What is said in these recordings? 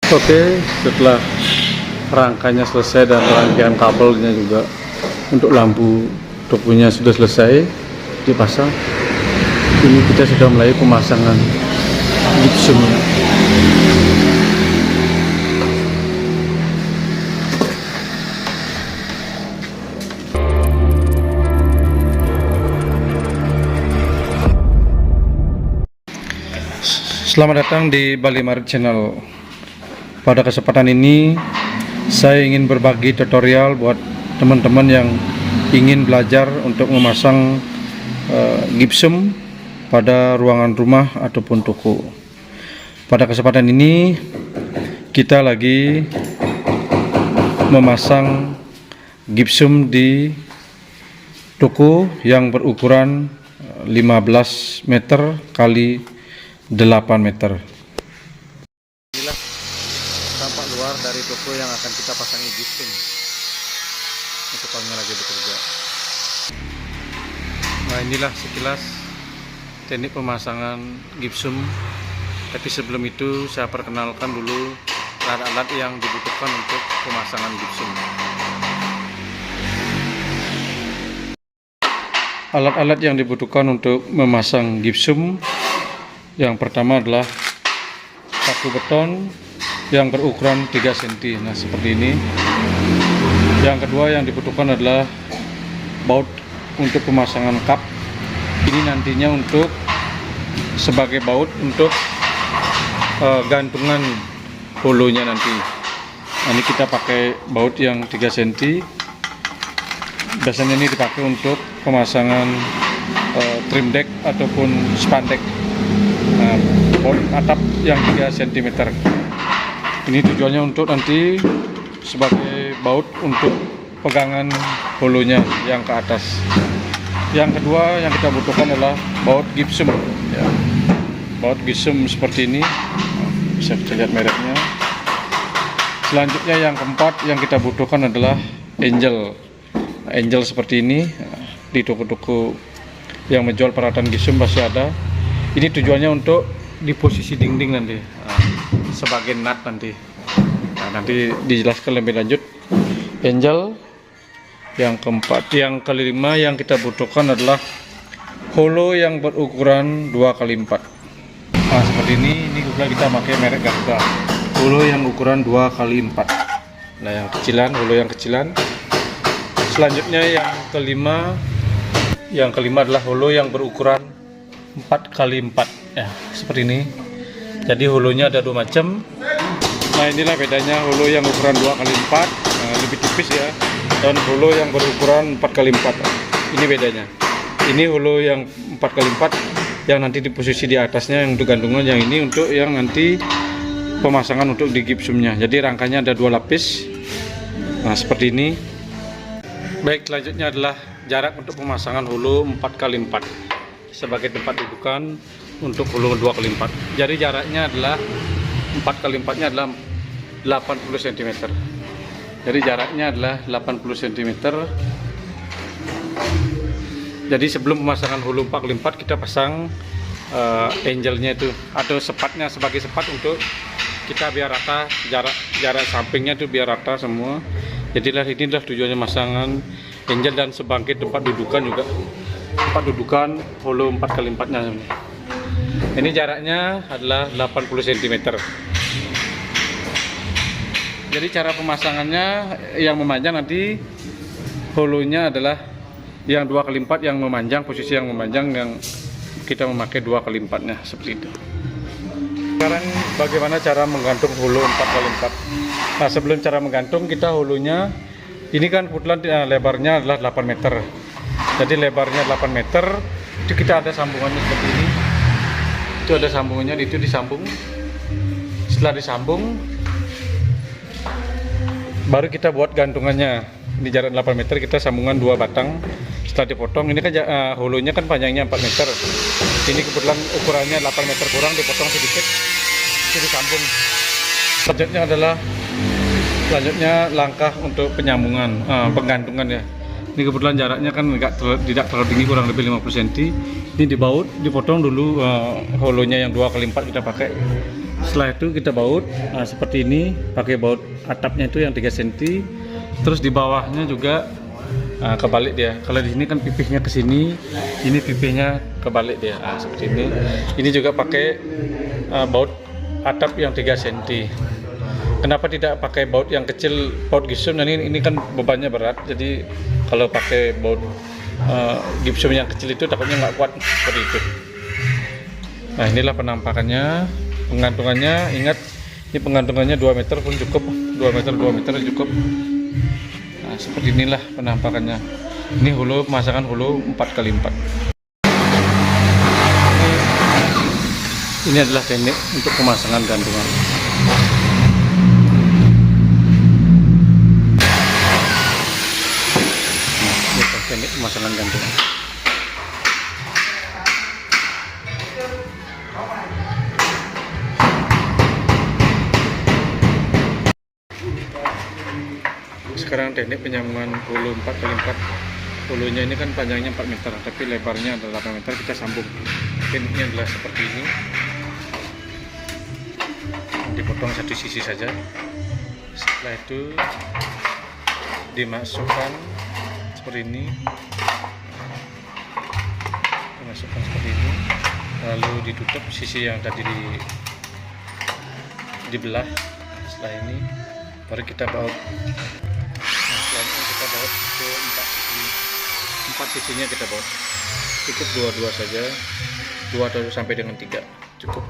Oke, setelah rangkanya selesai dan rangkaian kabelnya juga untuk lampu tokonya sudah selesai dipasang, ini kita sudah mulai pemasangan gipsumnya. Selamat datang di Bali Marit Channel. Pada kesempatan ini saya ingin berbagi tutorial buat teman-teman yang ingin belajar untuk memasang gipsum pada ruangan rumah ataupun toko. Pada kesempatan ini kita lagi memasang gipsum di toko yang berukuran 15 meter kali 8 meter. Inilah tampak luar dari toko yang akan kita pasangi gipsum untuk kami lagi bekerja. Nah, inilah sekilas teknik pemasangan gipsum. Tapi sebelum itu saya perkenalkan dulu alat-alat yang dibutuhkan untuk pemasangan gipsum. Alat-alat yang dibutuhkan untuk memasang gipsum, yang pertama adalah paku beton yang berukuran 3 cm. Nah, seperti ini. Yang kedua yang dibutuhkan adalah baut untuk pemasangan kap. Ini nantinya untuk sebagai baut untuk gantungan holonya nanti. Nah, ini kita pakai baut yang 3 cm. Biasanya ini dipakai untuk pemasangan trim deck ataupun spandek. Nah, baut atap yang 3 cm. Ini tujuannya untuk nanti sebagai baut untuk pegangan holonya yang ke atas. Yang kedua yang kita butuhkan adalah baut gipsum, ya. Baut gipsum seperti ini, bisa kita lihat mereknya. Selanjutnya yang keempat yang kita butuhkan adalah angel. Angel seperti ini, di toko-toko yang menjual peralatan gipsum pasti ada. Ini tujuannya untuk di posisi dinding nanti, sebagai nut nanti. Nah, nanti dijelaskan lebih lanjut. Angel yang keempat. Yang kelima yang kita butuhkan adalah holo yang berukuran 2x4. Nah, seperti ini juga kita pakai merek Garuda. Holo yang ukuran 2x4. Nah, yang kecilan, holo yang kecilan. Selanjutnya yang kelima adalah holo yang berukuran 4x4, ya, seperti ini. Jadi holonya ada 2 macam. Nah, inilah bedanya holo yang ukuran 2x4, lebih tipis ya, dan holo yang berukuran 4x4. Ini bedanya. Ini holo yang 4x4 yang nanti di posisi di atasnya yang untuk gantungan, yang ini untuk yang nanti pemasangan untuk di gipsumnya. Jadi rangkanya ada 2 lapis. Nah, seperti ini. Baik, selanjutnya adalah jarak untuk pemasangan holo 4x4 sebagai tempat dudukan untuk holo 2x4. Jadi jaraknya adalah 4x4 nya adalah 80 cm. Jadi jaraknya adalah 80 cm. Jadi sebelum pemasangan holo 4x4 kita pasang angelnya itu atau sepatnya sebagai sepat untuk kita biar rata, jarak sampingnya itu biar rata semua. Jadilah inilah tujuannya masangan angel dan sebagai tempat dudukan juga. Tempat dudukan holo 4x4 nya. Ini jaraknya adalah 80 cm. Jadi cara pemasangannya yang memanjang nanti holonya adalah yang 2x4 yang memanjang, posisi yang memanjang yang kita memakai 2x4 nya seperti itu. Sekarang bagaimana cara menggantung holo 4x4. Nah, sebelum cara menggantung, kita holonya ini kan kebetulan lebarnya adalah 8 meter. Jadi lebarnya 8 meter, itu kita ada sambungannya seperti ini. Itu ada sambungannya, itu disambung. Setelah disambung, baru kita buat gantungannya. Di jarak 8 meter kita sambungan 2 batang. Setelah dipotong, ini kan holonya kan panjangnya 4 meter. Ini kebetulan ukurannya 8 meter kurang, dipotong sedikit, itu disambung. Selanjutnya langkah untuk penyambungan, penggantungan ya. Ini kebetulan jaraknya kan tidak terlalu tinggi, kurang lebih 50 cm. Ini dibaut, dipotong dulu holonya yang 2x4 kita pakai. Setelah itu kita baut seperti ini, pakai baut atapnya itu yang 3 cm. Terus di bawahnya juga kebalik dia. Kalau di sini kan pipihnya ke sini, ini pipihnya kebalik dia. Seperti ini. Ini juga pakai baut atap yang 3 cm. Kenapa tidak pakai baut yang kecil, baut gipsum? Nah, ini kan bebannya berat, jadi kalau pakai baut gipsum yang kecil itu takutnya nggak kuat seperti itu. Nah, inilah penampakannya. Pengantungannya, ingat ini pengantungannya 2 meter pun cukup, 2 meter cukup. Nah, seperti inilah penampakannya. Ini hulu, pemasangan hulu 4x4. Ini adalah teknik untuk pemasangan gantungan. Nah, ini teknik pemasangan gantungan. Sekarang teknik penyambungan hulu 4x4. Hulunya ini kan panjangnya 4 meter, tapi lebarnya adalah 8 meter. Kita sambung. Tekniknya adalah seperti ini. Dipotong satu sisi saja. Setelah itu dimasukkan seperti ini. Dimasukkan seperti ini. Lalu ditutup sisi yang tadi dibelah. Setelah ini baru kita baut. Kita baut ke 4 sisinya, kita baut cukup 2 saja, 2 atau sampai dengan 3 cukup.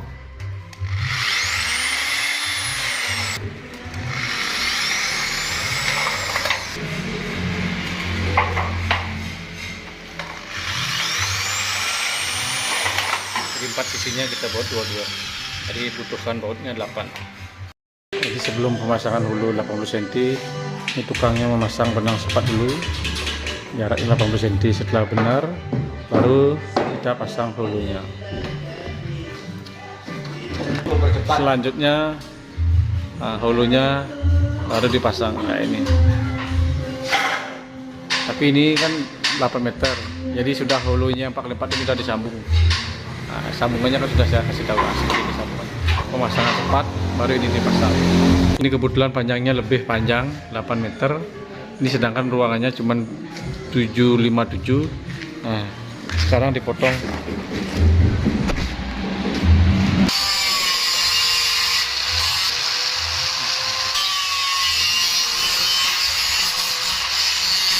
Jadi 4 sisinya kita baut 2, jadi butuhkan bautnya 8. Jadi sebelum pemasangan hulu 80 cm, ini tukangnya memasang benang sepat dulu, jaraknya 80 cm. Setelah benar, baru kita pasang hulunya. Selanjutnya hulunya baru dipasang kayak ini. Tapi ini kan 8 meter, jadi sudah hulunya 4x4 ini sudah disambung. Sambungannya kan sudah saya kasih tahu ini sambungan. Pemasangan tepat, baru ini dipasang. Ini kebetulan panjangnya lebih panjang, 8 meter. Ini sedangkan ruangannya cuma 757. Nah, sekarang dipotong.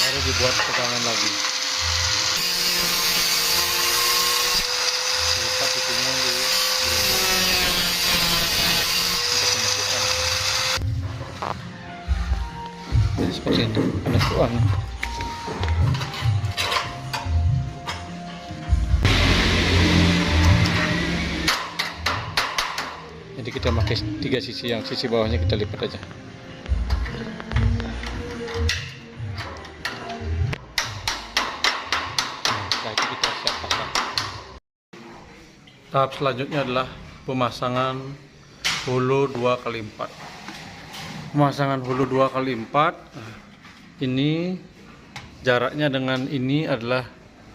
Baru dibuat pegangan lagi. Lipat itunya di jadi seperti itu penentuan. Jadi kita pakai 3 sisi, yang sisi bawahnya kita lipat aja. Setelah itu kita siap pasang. Tahap selanjutnya adalah pemasangan hulu 2x4. Pemasangan hulu 2x4 ini jaraknya dengan ini adalah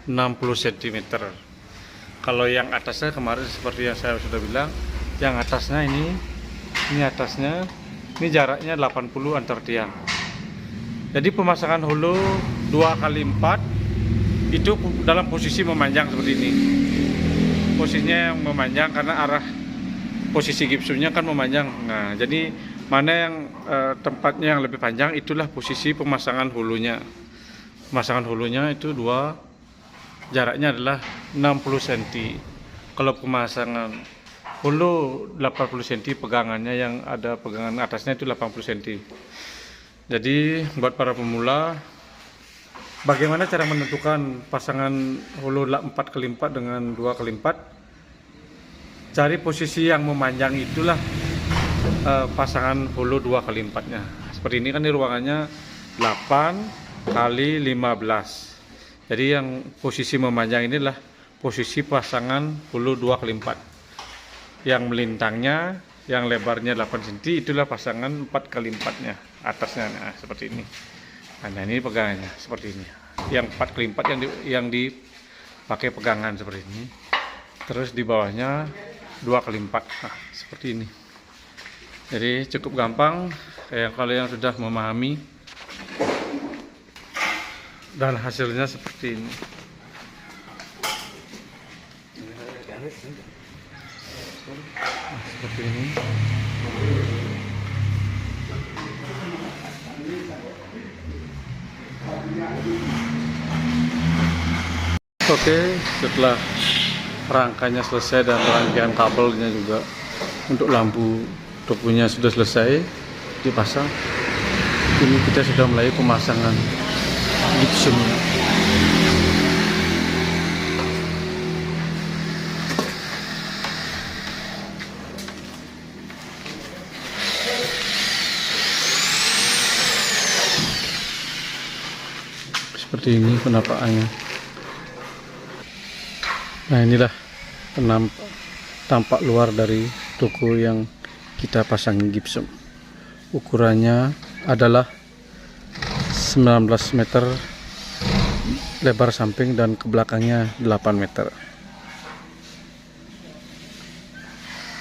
60 cm. Kalau yang atasnya kemarin seperti yang saya sudah bilang, yang atasnya ini atasnya ini jaraknya 80 antar tiang. Jadi pemasangan hulu 2x4 itu dalam posisi memanjang seperti ini. Posisinya yang memanjang karena arah posisi gipsumnya kan memanjang. Nah, jadi mana yang tempatnya yang lebih panjang, itulah posisi pemasangan hulunya. Pemasangan hulunya itu jaraknya adalah 60 cm. Kalau pemasangan hulu 80 cm, pegangannya yang ada pegangan atasnya itu 80 cm. Jadi buat para pemula, bagaimana cara menentukan pasangan hulu 4x4 dengan 2x4? Cari posisi yang memanjang, itulah pasangan hulu 2x4-nya. Seperti ini kan, di ruangannya 8x15. Jadi yang posisi memanjang inilah posisi pasangan hulu 2x4. Yang melintangnya, yang lebarnya 8 cm, itulah pasangan 4x4-nya atasnya. Nah, seperti ini. Nah, ini pegangannya seperti ini. Yang 4x4 yang dipakai pegangan seperti ini. Terus di bawahnya 2x4. Nah, seperti ini. Jadi cukup gampang kayak kalian sudah memahami, dan hasilnya seperti ini. Seperti ini. Oke, setelah rangkanya selesai dan rangkaian kabelnya juga untuk lampu topunya sudah selesai dipasang, ini kita sudah mulai pemasangan gipsum. Seperti ini penampakannya. Nah, inilah tampak luar dari toko yang kita pasang gipsum. Ukurannya adalah 19 meter lebar samping dan ke belakangnya 8 meter.